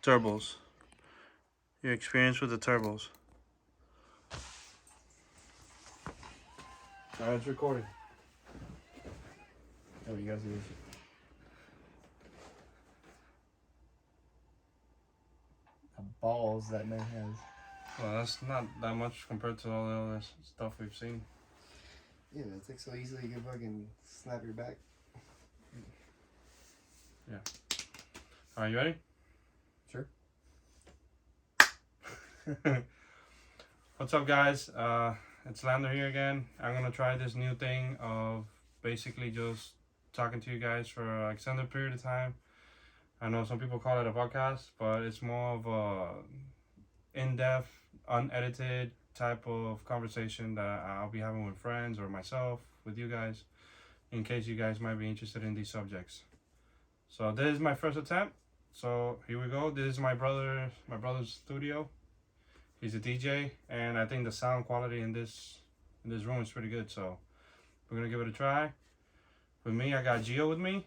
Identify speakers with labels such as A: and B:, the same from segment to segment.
A: Turbos. Your experience with the turbos. Alright, it's recording. Oh, you guys see this?
B: The balls that man has.
A: Well, that's not that much compared to all the other stuff we've seen.
B: Yeah, it's like so easily you can fucking snap your back.
A: Yeah. Alright, you ready?
B: Sure.
A: What's up, guys? It's Lander here again. I'm gonna try this new thing of basically just talking to you guys for an extended period of time. I know some people call it a podcast, but it's more of a in-depth, unedited type of conversation that I'll be having with friends or myself, with you guys, in case you guys might be interested in these subjects. So this is my first attempt. So here we go. This is my brother's studio. He's a DJ, and I think the sound quality in this room is pretty good. So we're gonna give it a try. With me, I got Gio with me.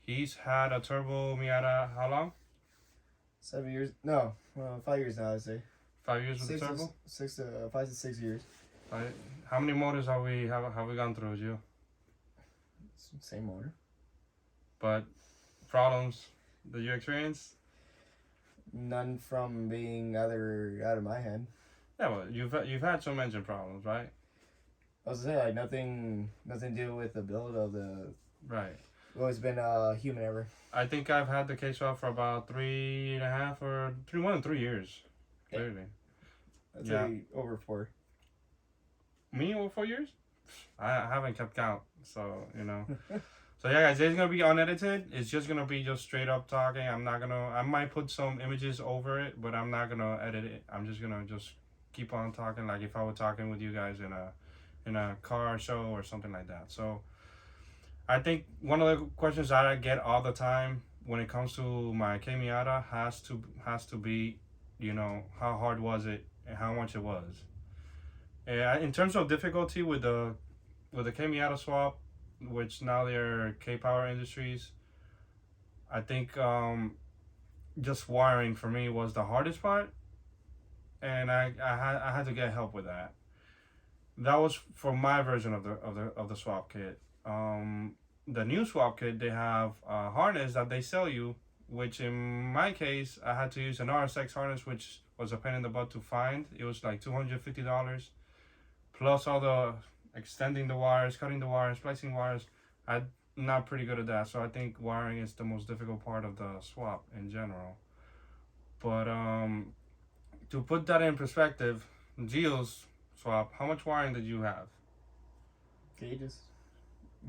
A: He's had a turbo Miata. How long?
B: 7 years? No, 5 years now. I'd say
A: 5 years with the turbo.
B: 5 to 6 years.
A: How many motors have we gone through, Gio?
B: Same motor.
A: But problems that you experience?
B: None from being out of my hand.
A: Yeah, well, you've had some engine problems, right?
B: I was saying like nothing to do with the build of the.
A: Right.
B: It's always been human error.
A: I think I've had the K-swap for about 3.5 or more than 3 years. Clearly.
B: I'd say over 4.
A: Me over 4 years? I haven't kept count, so you know. So yeah, guys, it's gonna be unedited. It's just gonna be just straight up talking. I might put some images over it, but I'm not gonna edit it. I'm just gonna keep on talking like if I were talking with you guys in a car show or something like that. So I think one of the questions that I get all the time when it comes to my K Miata has to be, you know, how hard was it and how much it was. In terms of difficulty with the K Miata swap, which now they're K Power Industries, I think just wiring for me was the hardest part, and I had to get help with that. That was for my version of the swap kit. The new swap kit, they have a harness that they sell you, which in my case I had to use an RSX harness, which was a pain in the butt to find. It was like $250 plus all the extending the wires, cutting the wires, splicing wires. I'm not pretty good at that, so I think wiring is the most difficult part of the swap in general. But to put that in perspective, Gio's swap, how much wiring did you have?
B: Gauges.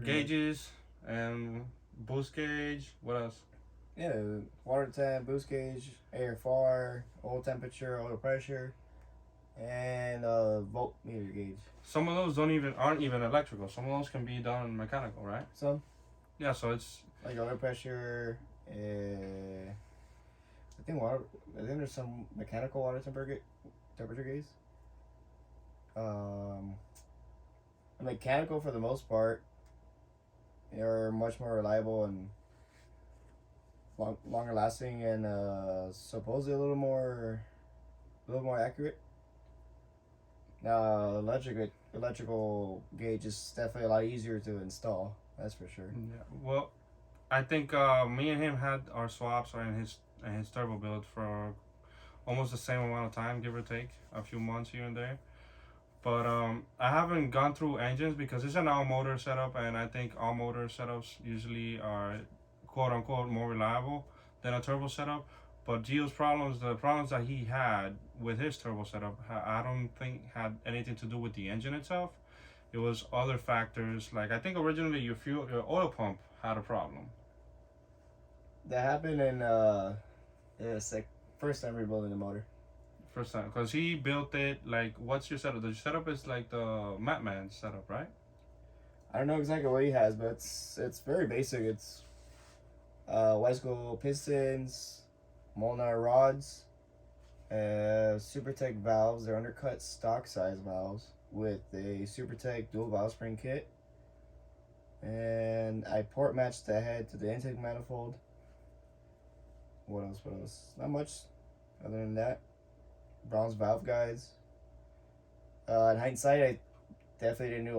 A: Gauges and boost gauge. What else?
B: Yeah, water temp, boost gauge, AFR, oil temperature, oil pressure, and voltmeter gauge.
A: Some of those aren't even electrical. Some of those can be done mechanical, right?
B: Some.
A: Yeah, so it's
B: like oil pressure. I think there's some mechanical water temperature gauge. Mechanical for the most part are much more reliable and longer lasting, and supposedly a little more accurate. Now, electrical gauge is definitely a lot easier to install. That's for sure.
A: Yeah. Well, I think me and him had our swaps and his turbo build for almost the same amount of time, give or take a few months here and there. But I haven't gone through engines because it's an all motor setup, and I think all motor setups usually are quote unquote more reliable than a turbo setup. But Gio's the problems that he had with his turbo setup, I don't think had anything to do with the engine itself. It was other factors, like I think originally your oil pump had a problem.
B: That happened in it's like first time rebuilding the motor.
A: First time, because he built it like, what's your setup? The setup is like the Matman setup, right?
B: I don't know exactly what he has, but it's very basic. It's Wesco pistons, Molnar rods, Supertech valves. They're undercut stock size valves with a Supertech dual valve spring kit. And I port matched the head to the intake manifold. What else? What else? Not much. Other than that, bronze valve guides. In hindsight, I definitely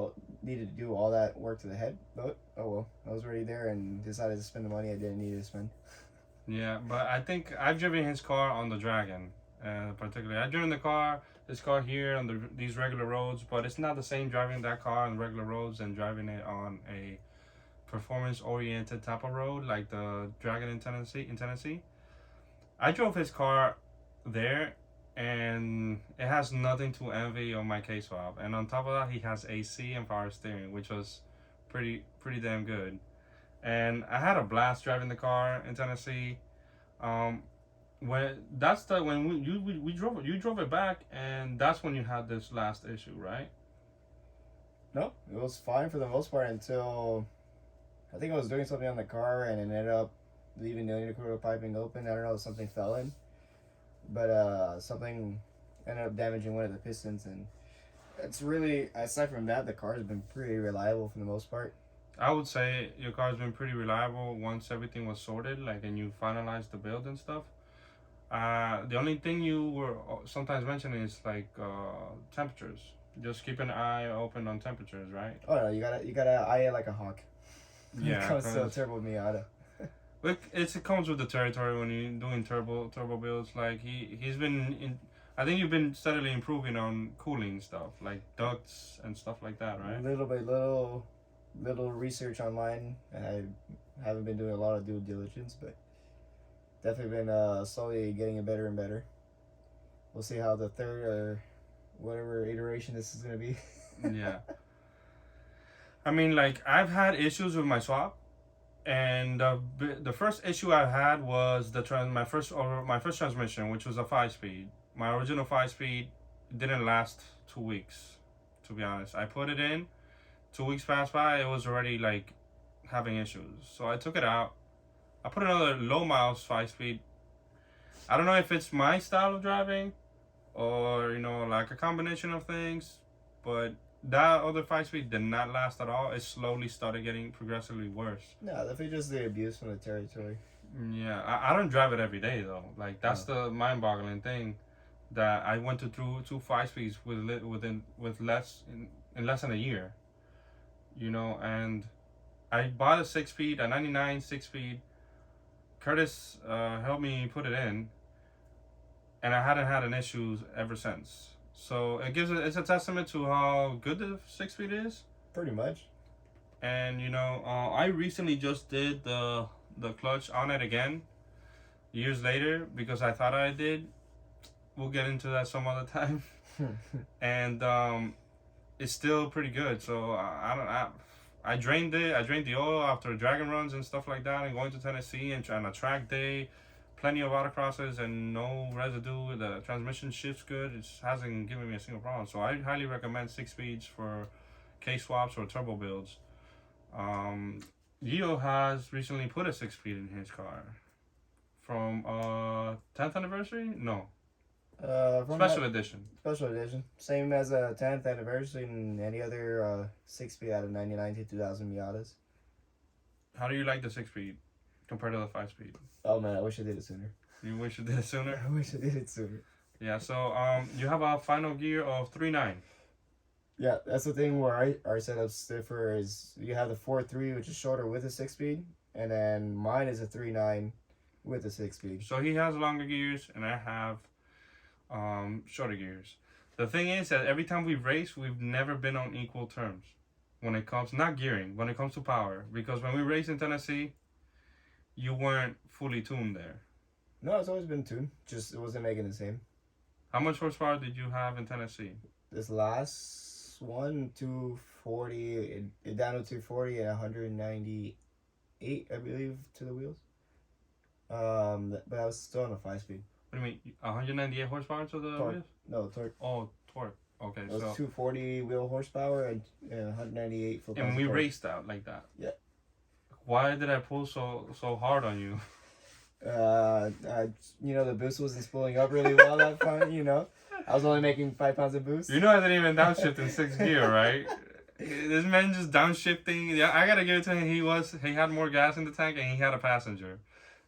B: needed to do all that work to the head, but oh well, I was already there and decided to spend the money I didn't need to spend.
A: Yeah, but I think I've driven his car on the Dragon, particularly. I've driven his car here on these regular roads, but it's not the same driving that car on regular roads and driving it on a performance-oriented type of road like the Dragon in Tennessee. I drove his car there, and it has nothing to envy on my K-Swap. And on top of that, he has AC and power steering, which was pretty damn good. And I had a blast driving the car in Tennessee. When we drove you drove it back, and that's when you had this last issue, right?
B: No, it was fine for the most part until I think I was doing something on the car and it ended up leaving the intercooler piping open. I don't know, something fell in, but something ended up damaging one of the pistons, and it's really, aside from that, the car has been pretty reliable for the most part.
A: I would say your car's been pretty reliable once everything was sorted, like, and you finalized the build and stuff. The only thing you were sometimes mentioning is like temperatures. Just keep an eye open on temperatures, right?
B: Oh no, you gotta eye it like a hawk. When
A: Yeah,
B: it comes to a turbo Miata.
A: it comes with the territory when you're doing turbo builds. Like he's been in. I think you've been steadily improving on cooling stuff, like ducts and stuff like that, right?
B: Little research online. I haven't been doing a lot of due diligence, but definitely been slowly getting it better and better. We'll see how the third or whatever iteration this is gonna be.
A: Yeah. I mean, like, I've had issues with my swap, and the first issue I had was my first transmission, which was a 5-speed. My original 5-speed didn't last 2 weeks, to be honest. I put it in, 2 weeks passed by, it was already like having issues. So I took it out. I put another low miles 5-speed. I don't know if it's my style of driving or, like a combination of things, but that other 5-speed did not last at all. It slowly started getting progressively worse.
B: No, definitely just the abuse from the territory.
A: Yeah, I don't drive it every day though. Like, that's the mind-boggling thing, that I went through two 5-speeds with less in less than a year. And I bought a 6-speed, a 99 6-speed. Curtis helped me put it in, and I hadn't had an issue ever since. So it's a testament to how good the 6-speed is.
B: Pretty much.
A: And I recently just did the clutch on it again, years later, because I thought I did. We'll get into that some other time. And it's still pretty good. So I drained it. I drained the oil after dragon runs and stuff like that, and going to Tennessee and on a track day. Plenty of autocrosses and no residue. The transmission shifts good. It hasn't given me a single problem. So I highly recommend 6-speeds for K-swaps or turbo builds. Gio has recently put a 6-speed in his car from 10th anniversary? No. Special edition.
B: Special edition. Same as a 10th anniversary and any other 6-speed out of 99 to 2000 Miatas.
A: How do you like the 6-speed compared to the 5-speed?
B: Oh man, I wish I did it sooner.
A: You wish you did it sooner?
B: I wish I did it sooner.
A: Yeah, so you have a final gear of 3.9.
B: Yeah, that's the thing where our setups differ is you have the 4.3, which is shorter with a 6-speed, and then mine is a 3.9 with a 6-speed.
A: So he has longer gears and I have shorter gears. The thing is that every time we've raced, we've never been on equal terms when it comes, not gearing, when it comes to power. Because when we raced in Tennessee, you weren't fully tuned there.
B: No, it's always been tuned. Just it wasn't making the same.
A: How much horsepower did you have in Tennessee?
B: This last one, 240, it down to 240 and 198, I believe, to the wheels. But I was still on a 5-speed.
A: What do you mean? 198 horsepower to the wheels?
B: No, torque.
A: Oh, torque. Okay,
B: it was 240 wheel horsepower and 198 foot.
A: And we raced out like that.
B: Yeah.
A: Why did I pull so hard on you?
B: The boost wasn't spooling up really well that time. I was only making 5 pounds of boost.
A: I didn't even downshift in 6th gear, right? This man just downshifting. Yeah, I gotta give it to him. He had more gas in the tank and he had a passenger.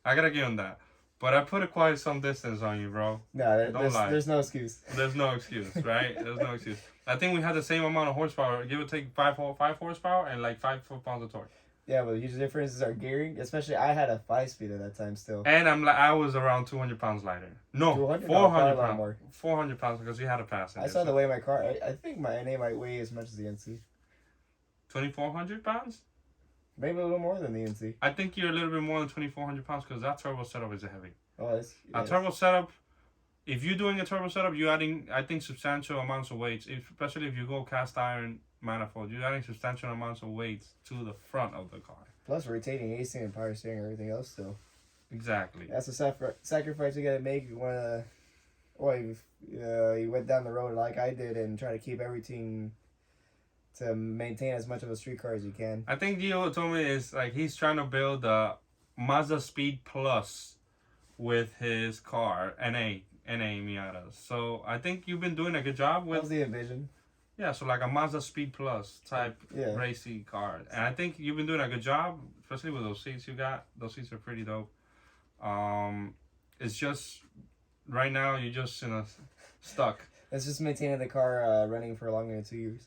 A: I gotta give him that. But I put a quite some distance on you, bro.
B: No,
A: Don't lie.
B: there's no excuse.
A: There's no excuse, right? There's no excuse. I think we had the same amount of horsepower, give or take five horsepower and like 5 foot-pounds of torque.
B: Yeah, but the huge difference is our gearing. Especially, I had a 5-speed at that time still.
A: And I was around 200 pounds lighter. No,
B: 200?
A: 400
B: No,
A: pounds.
B: more.
A: 400 pounds because you had a passenger.
B: I saw the way my car. I think my NA might weigh as much as the NC.
A: 2,400 pounds?
B: Maybe a little more than the NC.
A: I think you're a little bit more than 2,400 pounds because that turbo setup is heavy.
B: Oh, it's
A: A turbo setup, if you're doing a turbo setup, you're adding, I think, substantial amounts of weights. Especially if you go cast iron manifold, you're adding substantial amounts of weights to the front of the car.
B: Plus rotating AC and power steering and everything else still.
A: Exactly.
B: That's a sacrifice you gotta make. You wanna, or you went down the road like I did and try to keep everything to maintain as much of a street car as you can.
A: I think Gio told me is like he's trying to build a Mazda Speed Plus with his car, NA Miata. So I think you've been doing a good job
B: That
A: with.
B: was the envision.
A: Yeah, so like a Mazda Speed Plus type racing car. And I think you've been doing a good job, especially with those seats you got. Those seats are pretty dope. It's just, right now, you're just stuck.
B: It's just maintaining the car running for longer than 2 years.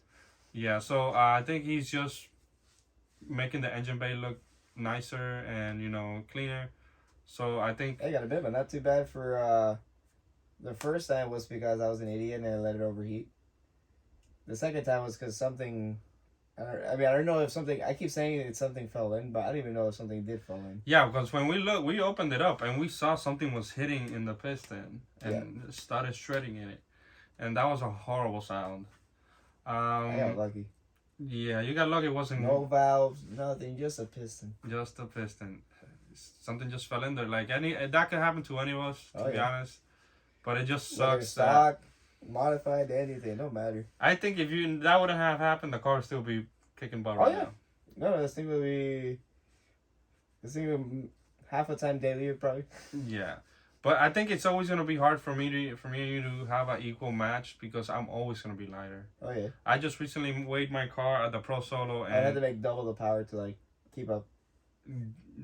A: Yeah, so I think he's just making the engine bay look nicer and, cleaner. So I think...
B: I got a bit, but not too bad for... the first time was because I was an idiot and I let it overheat. The second time was because something... I don't know if something... I keep saying it's something fell in, but I don't even know if something did fall in.
A: Yeah, because when we opened it up and we saw something was hitting in the piston and started shredding in it. And that was a horrible sound.
B: I got lucky.
A: Yeah, you got lucky. It wasn't...
B: No valves, nothing, just a piston.
A: Just a piston. Something just fell in there. Like, that could happen to any of us, to be honest. But it just sucks.
B: Stock, modified, anything, don't matter.
A: I think if that wouldn't have happened, the car would still be kicking butt right now.
B: No, this thing would be half a time daily probably.
A: Yeah. But I think it's always gonna be hard for me and you to have an equal match because I'm always gonna be lighter.
B: Oh yeah.
A: I just recently weighed my car at the Pro Solo and
B: I had to make double the power to like keep up.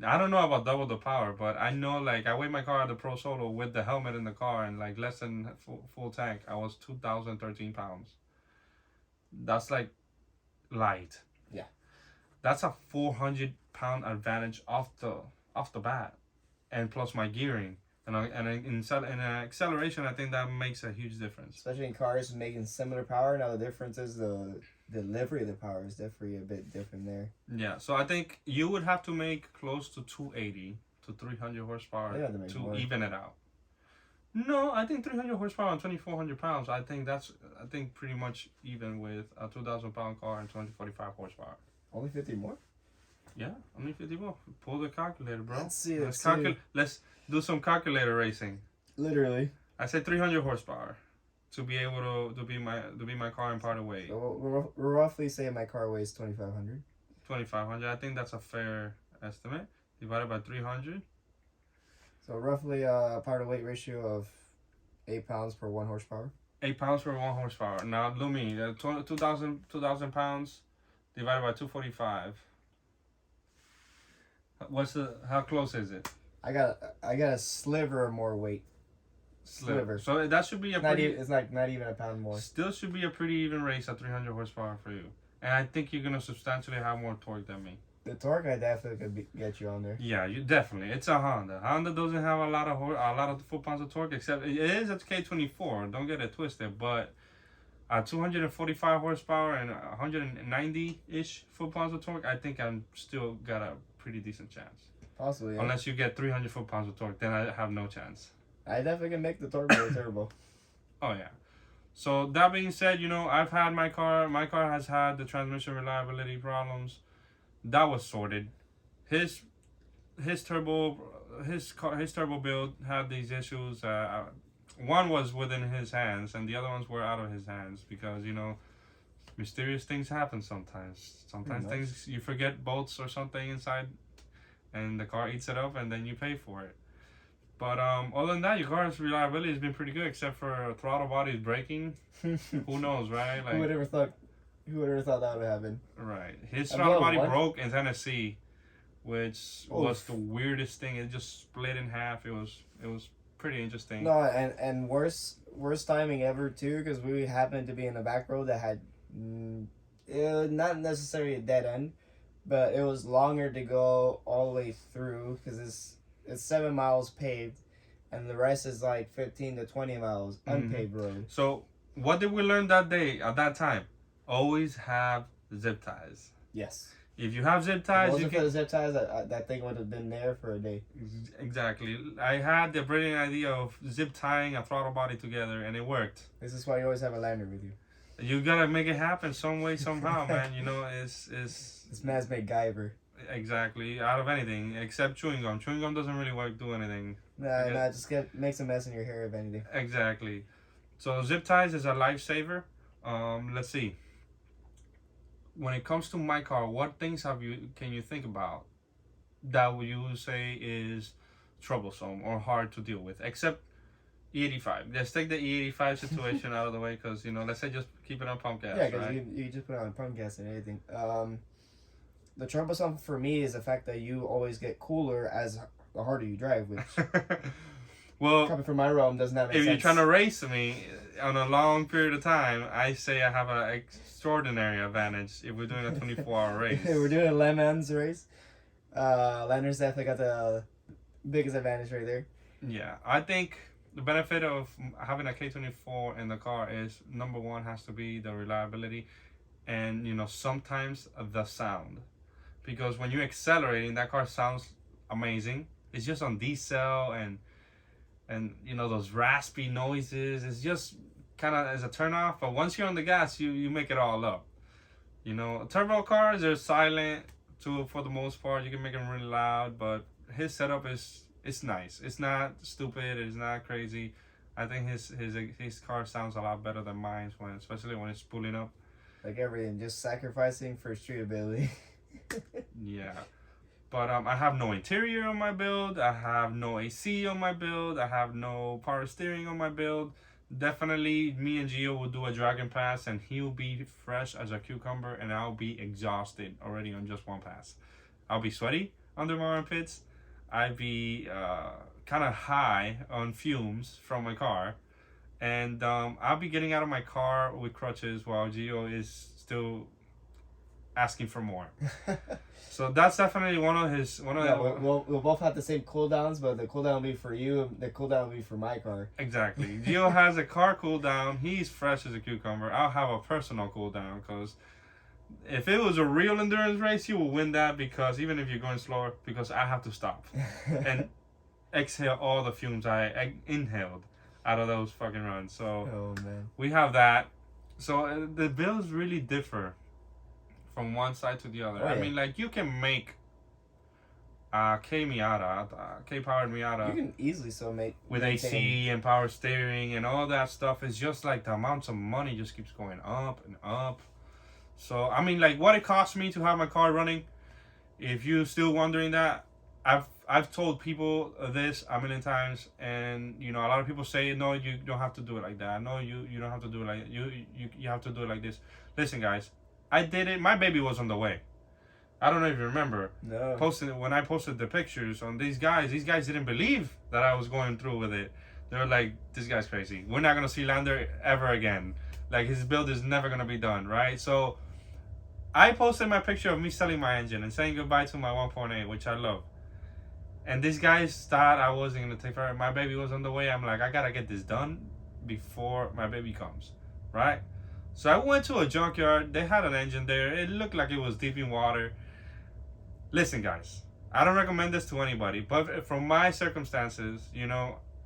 A: I don't know about double the power, but I know like I weighed my car at the Pro Solo with the helmet in the car and like less than full tank. I was 2,013 pounds. That's like light.
B: Yeah.
A: That's a 400-pound advantage off the bat, and plus my gearing. And in acceleration, I think that makes a huge difference.
B: Especially in cars making similar power. Now the difference is the delivery of the power is definitely a bit different there.
A: Yeah, so I think you would have to make close to 280 to 300 horsepower to even it out. No, I think 300 horsepower and 2,400 pounds. I think pretty much even with a 2,000-pound car and 245 horsepower.
B: Only 50 more?
A: Yeah, only 50 more. Pull the calculator, bro.
B: Let's see.
A: Let's do some calculator racing.
B: Literally.
A: I said 300 horsepower to be able to be my car and part away.
B: So we'll roughly say my car weighs 2,500.
A: 2,500. I think that's a fair estimate. Divided by 300.
B: So roughly a power to weight ratio of 8 pounds per 1 horsepower.
A: 8 pounds per 1 horsepower. Now, Lumi, 2,000 pounds divided by 245. How close is it?
B: I got a sliver more weight. Sliver.
A: So that should be
B: it's like not even a pound more.
A: Still should be a pretty even race at 300 horsepower for you. And I think you're gonna substantially have more torque than me.
B: The torque, I definitely could get you on there.
A: Yeah, you definitely. It's a Honda. Honda doesn't have a lot of foot-pounds of torque, except it is a K24. Don't get it twisted. But at 245 horsepower and 190-ish foot-pounds of torque, I think I'm still got a pretty decent chance.
B: Possibly, yeah.
A: Unless you get 300 foot-pounds of torque, then I have no chance.
B: I definitely can make the turbo.
A: Oh yeah. So that being said, I've had my car. My car has had the transmission reliability problems. That was sorted. His turbo build had these issues. One was within his hands, and the other ones were out of his hands because mysterious things happen sometimes. Sometimes things you forget bolts or something inside, and the car eats it up, and then you pay for it. But other than that, your car's reliability has been pretty good, except for throttle bodies breaking. Who knows, right? Like,
B: Who would ever thought that would happen?
A: Right. His throttle body broke in Tennessee which
B: Oof.
A: was the weirdest thing. It just split in half. It was pretty interesting.
B: No, and worst timing ever too, because we happened to be in a back road that had, not necessarily a dead end, but it was longer to go all the way through because it's 7 miles paved, and the rest is like 15 to 20 miles unpaved road.
A: So what did we learn that day at that time? Always have zip ties.
B: Yes.
A: If you have zip
B: If it
A: ties, you
B: wasn't for
A: can.
B: the zip ties, that thing would have been there for a day.
A: Exactly. I had the brilliant idea of zip tying a throttle body together, and it worked.
B: This is why you always have a lanyard with you.
A: You gotta make it happen some way, somehow, man. You know, it's
B: This man's MacGyver.
A: exactly out of anything except chewing gum. Chewing gum doesn't really do anything.
B: Nah, just makes a mess in your hair if anything.
A: Exactly. So zip ties is a lifesaver. Let's see. When it comes to my car, what things can you think about that you say is troublesome or hard to deal with, except E85? Let's take the E85 situation out of the way, because let's say just keep it on pump gas.
B: Yeah, because
A: right?
B: you just put it on pump gas and everything. The troublesome for me is the fact that you always get cooler as the harder you drive, which
A: Well,
B: coming from my realm does not make
A: if
B: sense.
A: you're trying to race me on a long period of time, I say I have an extraordinary advantage if we're doing a 24-hour race.
B: We're doing a Le Mans race. Landers definitely got the biggest advantage right there.
A: Yeah, I think the benefit of having a K24 in the car is, number one, has to be the reliability, and sometimes the sound, because when you're accelerating, that car sounds amazing. It's just on diesel and those raspy noises. It's just kind of as a turn off. But once you're on the gas, you make it all up. Turbo cars are silent too for the most part. You can make them really loud, but his setup is nice. It's not stupid. It's not crazy. I think his car sounds a lot better than mine, especially when it's pulling up.
B: Like everything, just sacrificing for street ability.
A: Yeah. But I have no interior on my build. I have no AC on my build. I have no power steering on my build. Definitely, me and Gio will do a Dragon Pass, and he'll be fresh as a cucumber, and I'll be exhausted already on just one pass. I'll be sweaty under my armpits. I'd be kind of high on fumes from my car, and I'll be getting out of my car with crutches while Gio is still asking for more. So that's definitely one of the.
B: We'll both have the same cooldowns, but the cooldown will be for you. The cooldown will be for my car.
A: Exactly. Gio has a car cooldown. He's fresh as a cucumber. I'll have a personal cooldown, because if it was a real endurance race, you will win that, because even if you're going slower, because I have to stop and exhale all the fumes I inhaled out of those fucking runs. So
B: Oh man.
A: we have that. So the builds really differ from one side to the other.
B: Oh, yeah.
A: I mean, like, you can make a K-powered Miata.
B: You can easily still make
A: With AC and power steering and all that stuff. It's just like the amounts of money just keeps going up and up. So, I mean, like, what it costs me to have my car running, if you're still wondering that, I've told people this a million times, and a lot of people say, no, you don't have to do it like that. No, you don't have to do it like that. You have to do it like this. Listen, guys, I did it. My baby was on the way. I don't know if you remember.
B: No.
A: When I posted the pictures on these guys didn't believe that I was going through with it. They were like, this guy's crazy. We're not gonna see Lander ever again. Like, his build is never gonna be done, right? So I posted my picture of me selling my engine and saying goodbye to my 1.8, which I love. And these guys thought I wasn't gonna take forever. My baby was on the way. I'm like, I gotta get this done before my baby comes, right? So I went to a junkyard. They had an engine there. It looked like it was deep in water. Listen, guys, I don't recommend this to anybody, but from my circumstances,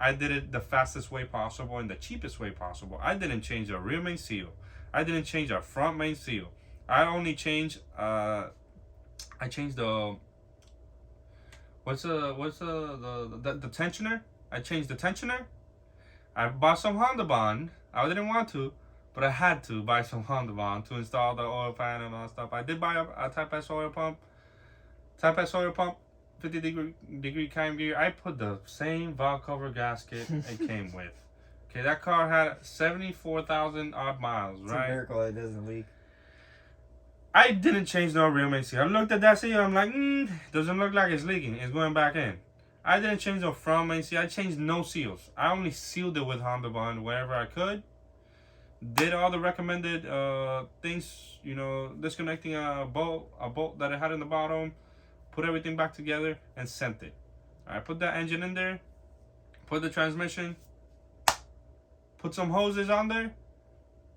A: I did it the fastest way possible and the cheapest way possible. I didn't change the rear main seal. I didn't change our front main seal. I only changed I changed the the tensioner. I changed the tensioner. I bought some Honda Bond. I didn't want to, but I had to buy some Honda Bond to install the oil pan and all that stuff. I did buy a Type S oil pump. Type S oil pump, 50-degree cam gear. I put the same valve cover gasket it came with. Okay, that car had 74,000 odd miles,
B: It's
A: right?
B: a miracle it doesn't leak.
A: I didn't change no real main seal. I looked at that seal. I'm like, doesn't look like it's leaking. It's going back in. I didn't change the front main seal. I changed no seals. I only sealed it with Honda Bond wherever I could. Did all the recommended things, disconnecting a bolt that I had in the bottom, put everything back together, and sent it. I put that engine in there, put the transmission, put some hoses on there,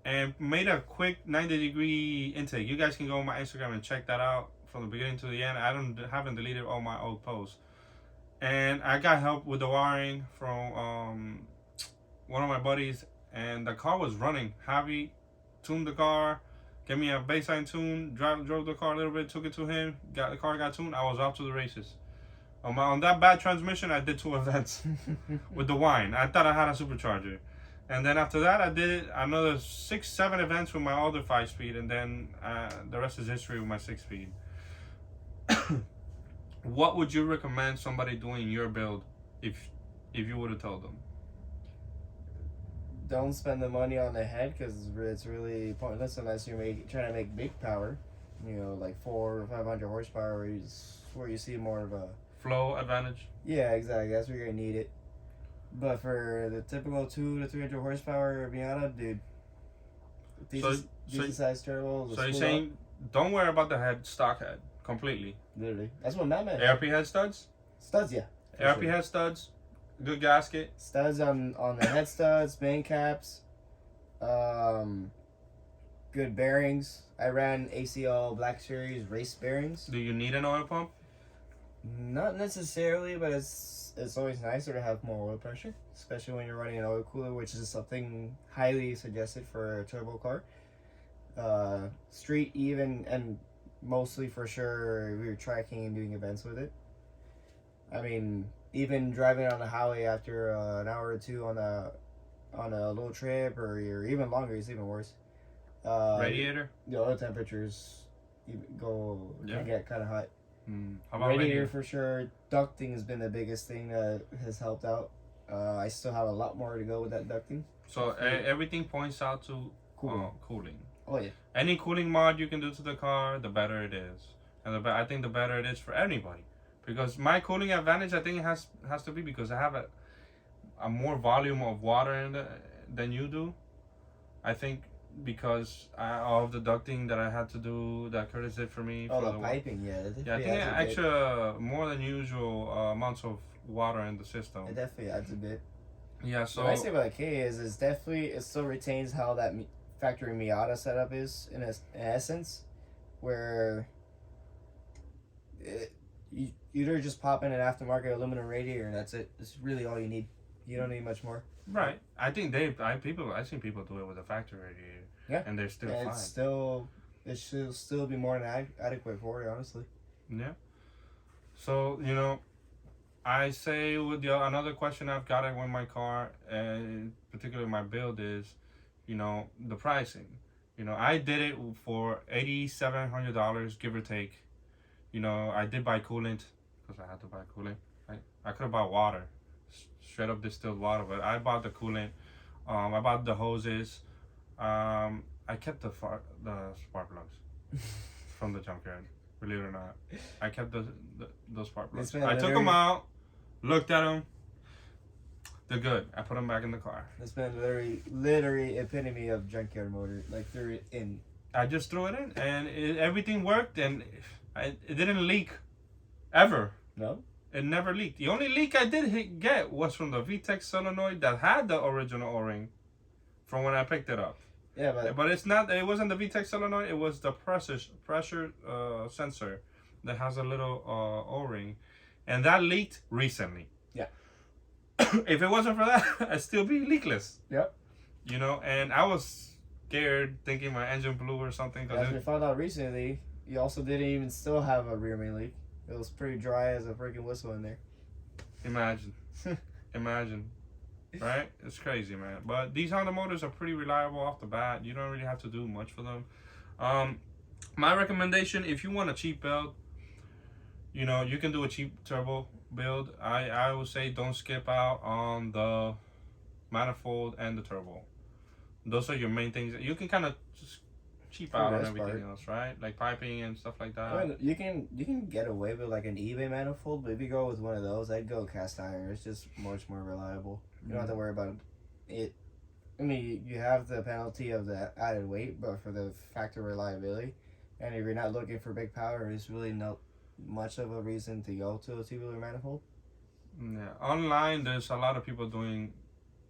A: and made a quick 90-degree intake. You guys can go on my Instagram and check that out from the beginning to the end. Haven't deleted all my old posts. And I got help with the wiring from one of my buddies, and the car was running. Javi tuned the car, gave me a baseline tune, drove the car a little bit, took it to him, the car got tuned. I was off to the races. On that bad transmission, I did 2 events with the wine. I thought I had a supercharger. And then after that, I did another 6, 7 events with my other 5-speed, and then the rest is history with my 6-speed. What would you recommend somebody doing your build if you would have told them?
B: Don't spend the money on the head because it's really pointless unless you're trying to make big power. Like 400 or 500 horsepower is where you see more of a
A: flow advantage.
B: Yeah, exactly. That's where you're gonna need it. But for the typical 200 to 300 horsepower Miata, dude, decent sized turbo.
A: So you're saying don't worry about the head, stock head, completely.
B: Literally, that's what Matt meant.
A: ARP head studs.
B: Studs, yeah.
A: ARP head studs. Good gasket.
B: Studs on the head studs, main caps. Good bearings. I ran ACL Black Series race bearings.
A: Do you need an oil pump?
B: Not necessarily, but it's always nicer to have more oil pressure, especially when you're running an oil cooler, which is something highly suggested for a turbo car. Street even, and mostly for sure we were tracking and doing events with it. I mean, even driving on the highway after an hour or two on a little trip, or even longer, it's even worse.
A: Radiator?
B: The oil temperatures can get kind of hot.
A: How about
B: radiator for sure. Ducting has been the biggest thing that has helped out. I still have a lot more to go with that ducting.
A: So everything points out to cooling.
B: Oh yeah.
A: Any cooling mod you can do to the car, the better it is, and I think the better it is for anybody. Because my cooling advantage, I think it has to be because I have a more volume of water in than you do. I think because of the ducting that I had to do, that Curtis did for me.
B: Oh, the piping, yeah.
A: Yeah, I think extra more than usual amounts of water in the system.
B: It definitely adds a bit.
A: Yeah, so
B: what I say about the K is it still retains how that factory Miata setup is in essence, where you're just popping an aftermarket aluminum radiator and that's it. It's really all you need. You don't need much more.
A: Right. I think I've seen people do it with a factory radiator.
B: Yeah.
A: And they're still fine.
B: It should still be more than adequate for it, honestly.
A: Yeah. So, I say another question I've got with my car, and particularly my build, is, the pricing. I did it for $8,700, give or take. I did buy coolant because I had to buy coolant. I could have bought water, straight up distilled water, but I bought the coolant. I bought the hoses. I kept the spark plugs from the junkyard. Believe it or not, I kept those spark plugs. I took them out, looked at them. They're good. I put them back in the car.
B: It's been literally epitome of junkyard motor. Like threw it in.
A: I just threw it in, and everything worked, and it didn't leak, ever.
B: No.
A: It never leaked. The only leak I did get was from the VTEC solenoid that had the original O-ring from when I picked it up.
B: Yeah,
A: but it's not. It wasn't the VTEC solenoid. It was the pressure sensor that has a little O-ring, and that leaked recently.
B: Yeah.
A: If it wasn't for that, I'd still be leakless.
B: Yep.
A: And I was scared, thinking my engine blew or something.
B: As we found out recently, you also didn't even still have a rear main leak. It was pretty dry as a freaking whistle in there.
A: Imagine. Right? It's crazy, man. But these Honda motors are pretty reliable off the bat. You don't really have to do much for them. My recommendation, if you want a cheap build, you can do a cheap turbo build. I would say don't skip out on the manifold and the turbo. Those are your main things. You can kind of just cheap
B: For
A: out
B: the
A: on
B: most
A: everything
B: part.
A: else, right? Like piping and stuff like that.
B: I mean, you can get away with like an eBay manifold, but if you go with one of those, I'd go cast iron. It's just much more reliable. You don't have to worry about it. I mean, you have the penalty of the added weight, but for the factor of reliability, and if you're not looking for big power, there's really not much of a reason to go to a tubular manifold.
A: Yeah, online there's a lot of people doing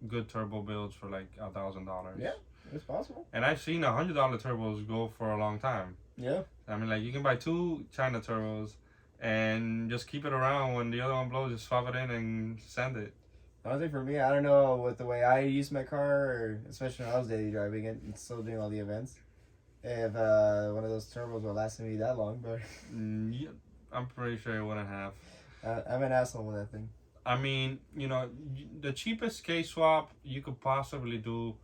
A: good turbo builds for like $1,000.
B: Yeah, it's possible.
A: And I've seen $100 turbos go for a long time.
B: Yeah.
A: I mean, like you can buy 2 China turbos and just keep it around. When the other one blows, just swap it in and send it.
B: Honestly, for me, I don't know with the way I use my car, or especially when I was daily driving it and still doing all the events, if one of those turbos will last me that long, but
A: Yeah, I'm pretty sure it wouldn't have.
B: I'm an asshole with that thing.
A: I mean, you know, the cheapest K-swap you could possibly do,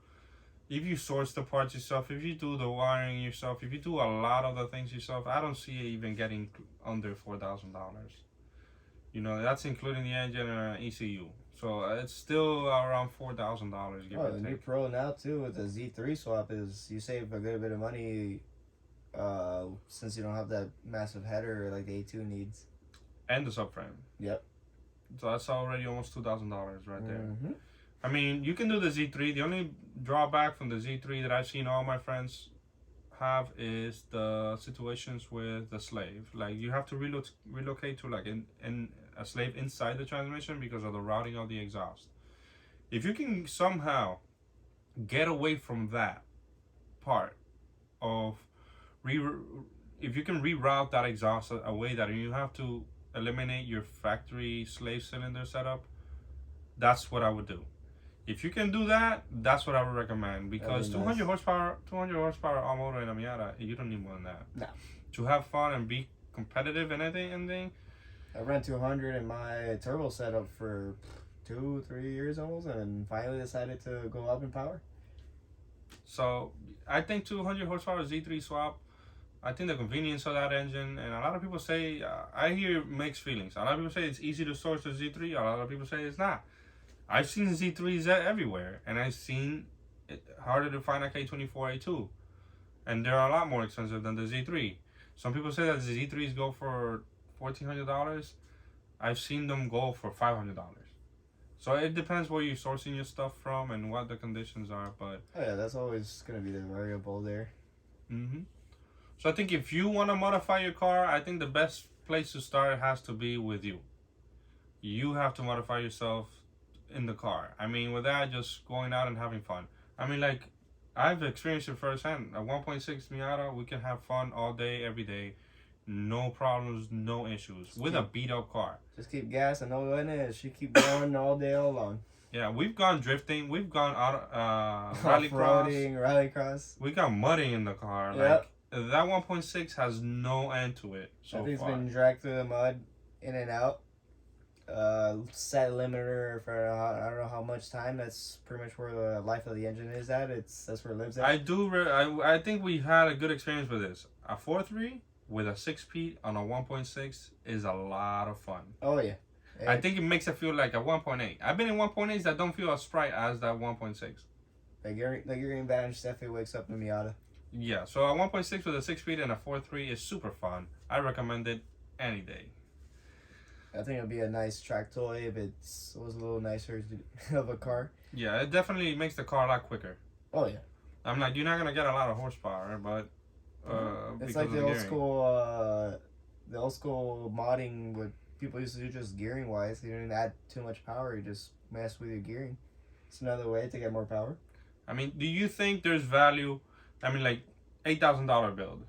A: if you source the parts yourself, if you do the wiring yourself, if you do a lot of the things yourself, I don't see it even getting under $4,000. You know, that's including the engine and ECU. So it's still around $4,000, give
B: Oh,
A: or
B: the new
A: take.
B: Pro now too with the Z3 swap is you save a good bit of money, since you don't have that massive header like the A2 needs.
A: And the subframe.
B: Yep.
A: So that's already almost $2,000 right there.
B: Mm-hmm.
A: I mean, you can do the Z3. The only drawback from the Z3 that I've seen all my friends have is the situations with the slave. Like you have to relocate to like in a slave inside the transmission because of the routing of the exhaust. If you can somehow get away from that part of if you can reroute that exhaust away that you have to eliminate your factory slave cylinder setup, that's what I would do. If you can do that, that's what I would recommend because
B: That'd be
A: 200 horsepower all motor in a Miata, you don't need more than that.
B: No.
A: To have fun and be competitive and anything.
B: I ran 200 in my turbo setup for 2-3 years almost, and finally decided to go up in power.
A: So I think 200 horsepower Z3 swap. I think the convenience of that engine, and a lot of people say, I hear mixed feelings. A lot of people say it's easy to source the Z3. A lot of people say it's not. I've seen Z3s everywhere, and I've seen it harder to find a K24A2, and they're a lot more expensive than the Z3. Some people say that the Z3s go for $1,400. I've seen them go for $500. So it depends where you're sourcing your stuff from and what the conditions are. But
B: Oh yeah, that's always gonna be the variable there.
A: So I think if you want to modify your car, I think the best place to start has to be with you. You have to modify yourself in the car. I mean, with that, just going out and having fun. I mean, like, I've experienced it firsthand. A 1.6 Miata, we can have fun all day, every day. No problems, no issues. With a beat-up car.
B: Just keep gas and no oil in it, and she keep going all day, all long.
A: Yeah, we've gone drifting. We've gone
B: rallycross.
A: We got mudding in the car.
B: Yep.
A: Like, that 1.6 has no end to it so
B: I think it's
A: far.
B: been dragged through the mud, in and out. Set limiter for I don't know how much time. That's pretty much where the life of the engine is at. That's where it lives at.
A: I think we had a good experience with this. A 4.3 with a 6-speed on a 1.6 is a lot of fun.
B: Oh yeah.
A: I think it makes it feel like a 1.8. I've been in 1.8s that don't feel as bright as that 1.6.
B: The gearing advantage definitely wakes up the Miata.
A: Yeah, so a 1.6 with a 6-speed and a 4.3 is super fun. I recommend it any day.
B: I think it'll be a nice track toy if it was a little nicer of a car.
A: Yeah, it definitely makes the car a lot quicker.
B: Oh yeah.
A: I'm like, you're not gonna get a lot of horsepower, but
B: it's like the old school modding what people used to do just gearing wise. You didn't add too much power, you just mess with your gearing. It's another way to get more power.
A: I mean, do you think there's value? I mean, like $8,000 build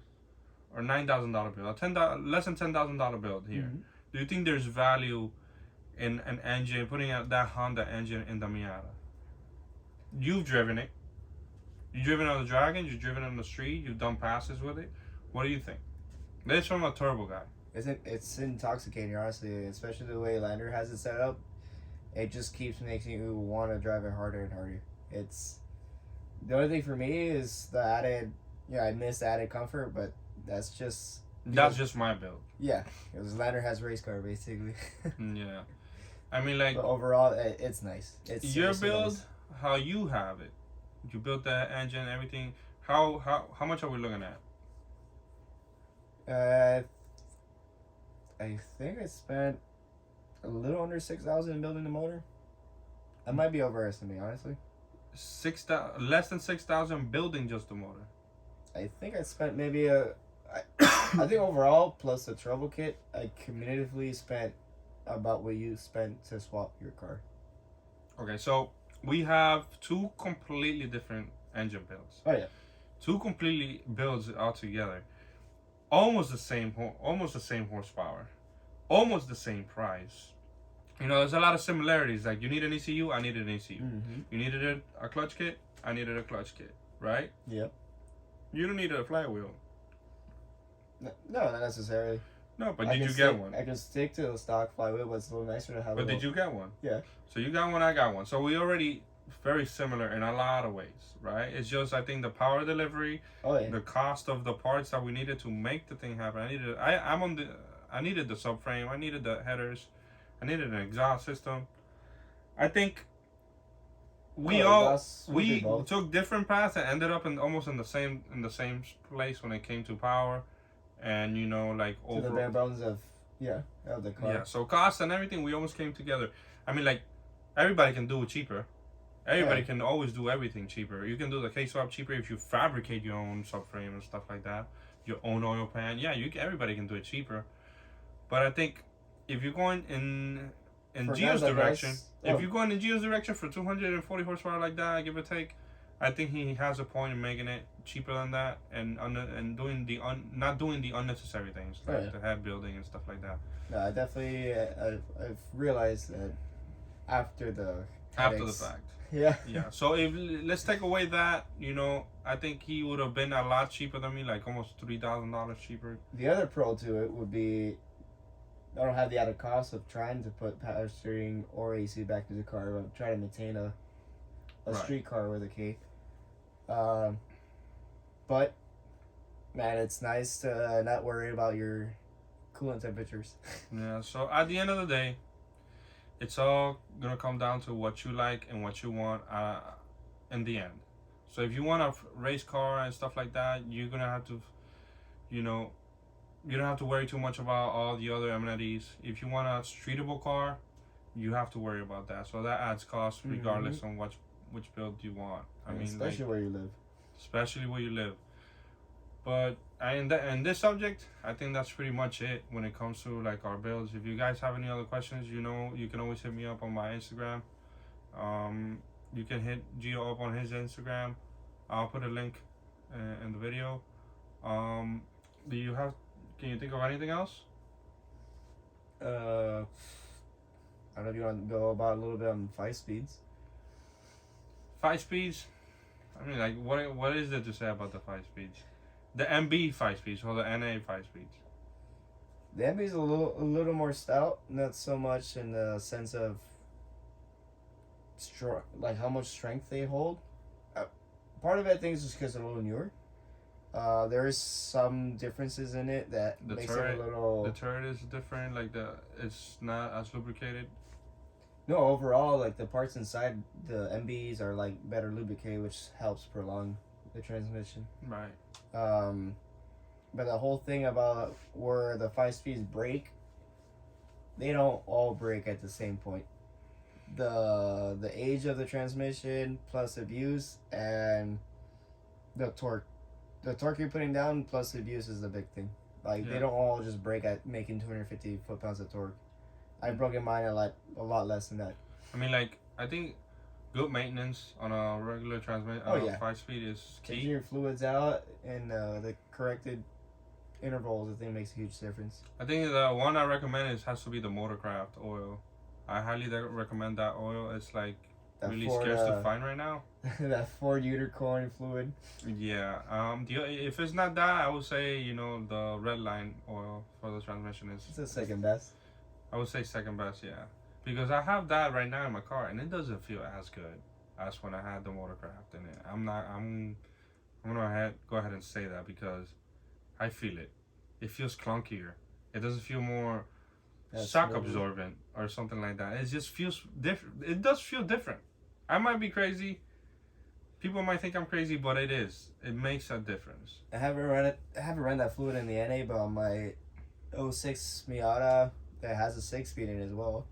A: or $9,000 build, less than $10,000 build here.
B: Mm-hmm.
A: Do you think there's value in an engine, putting out that Honda engine in the Miata? You've driven it. You've driven on the Dragon. You've driven on the street. You've done passes with it. What do you think? This from a turbo guy.
B: It's intoxicating, honestly, especially the way Lander has it set up. It just keeps making you want to drive it harder and harder. It's the only thing for me is the added. I miss the added comfort, but that's just
A: my build.
B: Yeah, because Lander has race car basically.
A: Yeah, I mean, like,
B: but overall, it's nice. It's
A: your
B: seriously
A: build,
B: nice.
A: how you have it. You built the engine, everything. How much are we looking at?
B: I think I spent a little under 6,000 in building the motor. I might be overestimating, honestly.
A: Less than 6,000 building just the motor.
B: I think I spent maybe I think overall, plus the trouble kit, I cumulatively spent about what you spent to swap your car.
A: Okay, so we have two completely different engine builds.
B: Oh yeah.
A: Two completely builds altogether. Almost the same horsepower. Almost the same price. You know, there's a lot of similarities. Like, you need an ECU, I needed an ECU.
B: Mm-hmm.
A: You needed a clutch kit, I needed a clutch kit, right?
B: Yep.
A: You don't need a flywheel.
B: No, not necessarily.
A: No, but did you get one?
B: I can stick to the stock flywheel, but it's a little nicer to have.
A: But did you get one?
B: Yeah.
A: So you got one, I got one. So we already very similar in a lot of ways, right? It's just, I think, the power delivery, the cost of the parts that we needed to make the thing happen. I needed the subframe, I needed the headers, I needed an exhaust system. I think we took different paths and ended up almost in the same place when it came to power, and you know, like
B: over the bare bones of the car.
A: Yeah, so cost and everything, we almost came together. I mean, like, everybody can do it cheaper. Everybody can always do everything cheaper. You can do the K-swap cheaper if you fabricate your own subframe and stuff like that, your own oil pan. Yeah, everybody can do it cheaper. But I think if you're going in Gio's direction, if you're going in Gio's direction for 240 horsepower like that, give or take, I think he has a point in making it cheaper than that, and not doing the unnecessary things like the head building and stuff like that.
B: No, I definitely I've realized that after the
A: fact.
B: Yeah.
A: Yeah. So let's take away that, you know, I think he would have been a lot cheaper than me, like almost $3,000 cheaper.
B: The other pro to it would be, I don't have the added cost of trying to put power steering or AC back to the car, but try to maintain a street car with a K. But man, it's nice to not worry about your coolant temperatures.
A: Yeah. So at the end of the day, it's all gonna come down to what you like and what you want in the end. So if you want a race car and stuff like that, you're gonna have to, you know, you don't have to worry too much about all the other amenities. If you want a streetable car, you have to worry about that. So that adds cost regardless on which build you want. I mean,
B: especially where you live.
A: Especially where you live. But in this subject, I think that's pretty much it when it comes to like our builds. If you guys have any other questions, you know, you can always hit me up on my Instagram. You can hit Gio up on his Instagram. I'll put a link in the video. Can you think of anything else?
B: I don't know if you want to go about a little bit on 5 speeds.
A: 5 speeds? I mean, like, what is there to say about the 5 speeds? The MB 5 speeds or the NA 5 speeds?
B: The MB is a little more stout, not so much in the sense of like how much strength they hold. Part of it, I think, is just because they're a little newer. There is some differences in it that makes it a little.
A: The turret is different. Like it's not as lubricated.
B: No, overall, like the parts inside the MBs are like better lubricated, which helps prolong the transmission.
A: Right.
B: But the whole thing about where the 5 speeds break, they don't all break at the same point. The age of the transmission plus abuse and the torque. The torque you're putting down plus the abuse is the big thing. Like they don't all just break at making 250 foot-pounds of torque. I've broken mine a lot less than that.
A: I mean, like, I think good maintenance on a regular transmission, 5-speed is key.
B: Changing your fluids out and the corrected intervals, I think, makes a huge difference.
A: I think the one I recommend has to be the Motorcraft oil. I highly recommend that oil. It's like that really scarce to find right now.
B: That Ford unicorn fluid.
A: Yeah. If it's not that, I would say, you know, the Redline oil for the transmission is.
B: It's the second best.
A: I would say second best, yeah. Because I have that right now in my car, and it doesn't feel as good as when I had the Motorcraft in it. I'm gonna go ahead and say that because I feel it. It feels clunkier. It doesn't feel more shock absorbent or something like that. It just feels different. It does feel different. I might be crazy. people might think I'm crazy, but it is. It makes a difference.
B: I haven't run that fluid in the NA, but on my 06 Miata that has a 6-speed in it as well,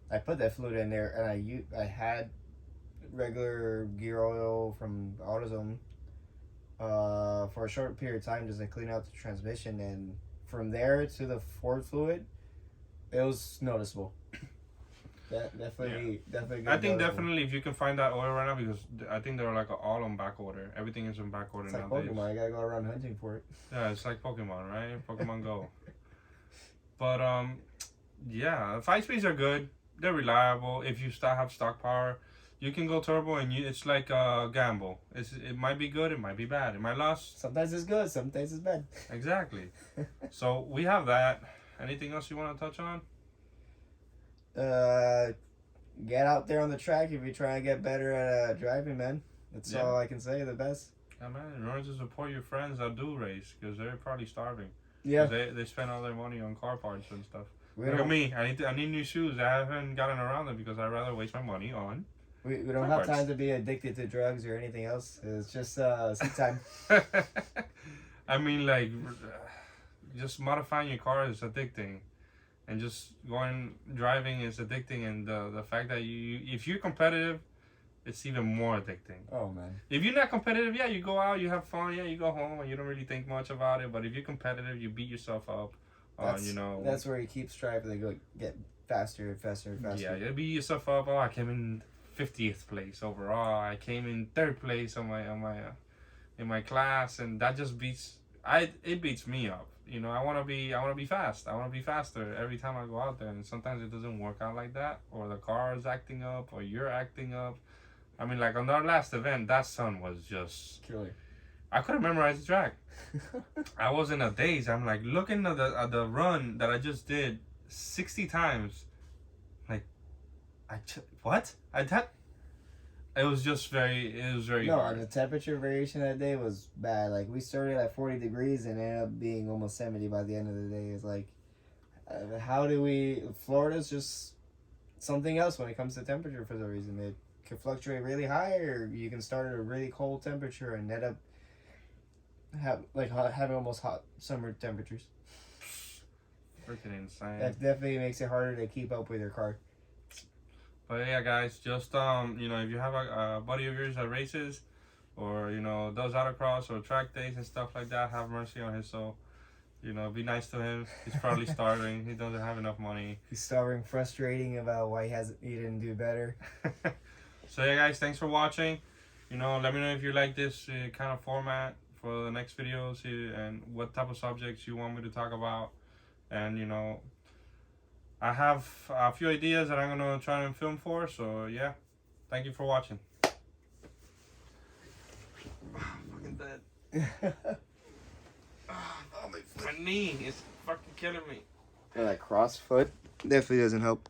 B: I put that fluid in there, and I had regular gear oil from AutoZone for a short period of time just to clean out the transmission, and from there to the Ford fluid, it was noticeable. That definitely.
A: I think definitely if you can find that oil right now, because I think they're like all on back order. Everything is on back order
B: It's like
A: nowadays.
B: Pokemon. I gotta go around hunting for it.
A: Yeah, it's like Pokemon, right? Pokemon Go. But yeah, 5-speeds are good. They're reliable. If you have stock power, you can go turbo, and it's like a gamble. It might be good, it might be bad, it might last.
B: Sometimes it's good, sometimes it's bad.
A: Exactly. So we have that. Anything else you want to touch on?
B: Get out there on the track if you're trying to get better at driving, man. That's all I can say. The best.
A: Yeah, man. Remember to support your friends that do race, because they're probably starving.
B: Yeah.
A: They spend all their money on car parts and stuff.
B: Look
A: at me. I need new shoes. I haven't gotten around them because I'd rather waste my money on.
B: We don't have time to be addicted to drugs or anything else. It's just seat time.
A: I mean, like, just modifying your car is addicting, and just driving is addicting, and the fact that if you're competitive, it's even more addicting.
B: Oh man.
A: If you're not competitive, yeah, you go out, you have fun, yeah, you go home, and you don't really think much about it. But if you're competitive, you beat yourself up.
B: That's where you keep striving to get faster and faster and faster.
A: Yeah, you beat yourself up. Oh, I came in 50th place overall. I came in 3rd place in my class, and that just beats me up. I want to be fast. I want to be faster every time I go out there, and sometimes it doesn't work out like that, or the car is acting up, or you're acting up. I mean, like on our last event, that sun was just
B: killer.
A: I couldn't memorize the track. I was in a daze. I'm like looking at the run that I just did 60 times. Like, it was very
B: No,
A: hard.
B: the temperature variation that day was bad. Like, we started at 40 degrees and ended up being almost 70 by the end of the day. It's like, Florida's just something else when it comes to temperature for some reason. It can fluctuate really high, or you can start at a really cold temperature and end up having almost hot summer temperatures.
A: Freaking insane.
B: That definitely makes it harder to keep up with your car.
A: But yeah, guys, just if you have a buddy of yours that races, or does autocross or track days and stuff like that, have mercy on his soul. Be nice to him. He's probably starving. He doesn't have enough money.
B: He's starving, frustrating about why he didn't do better.
A: So yeah, guys, thanks for watching. Let me know if you like this kind of format for the next videos, and what type of subjects you want me to talk about. And I have a few ideas that I'm gonna try and film for. So yeah, thank you for watching. Fucking dead. My knee is fucking killing me.
B: That cross foot definitely doesn't help.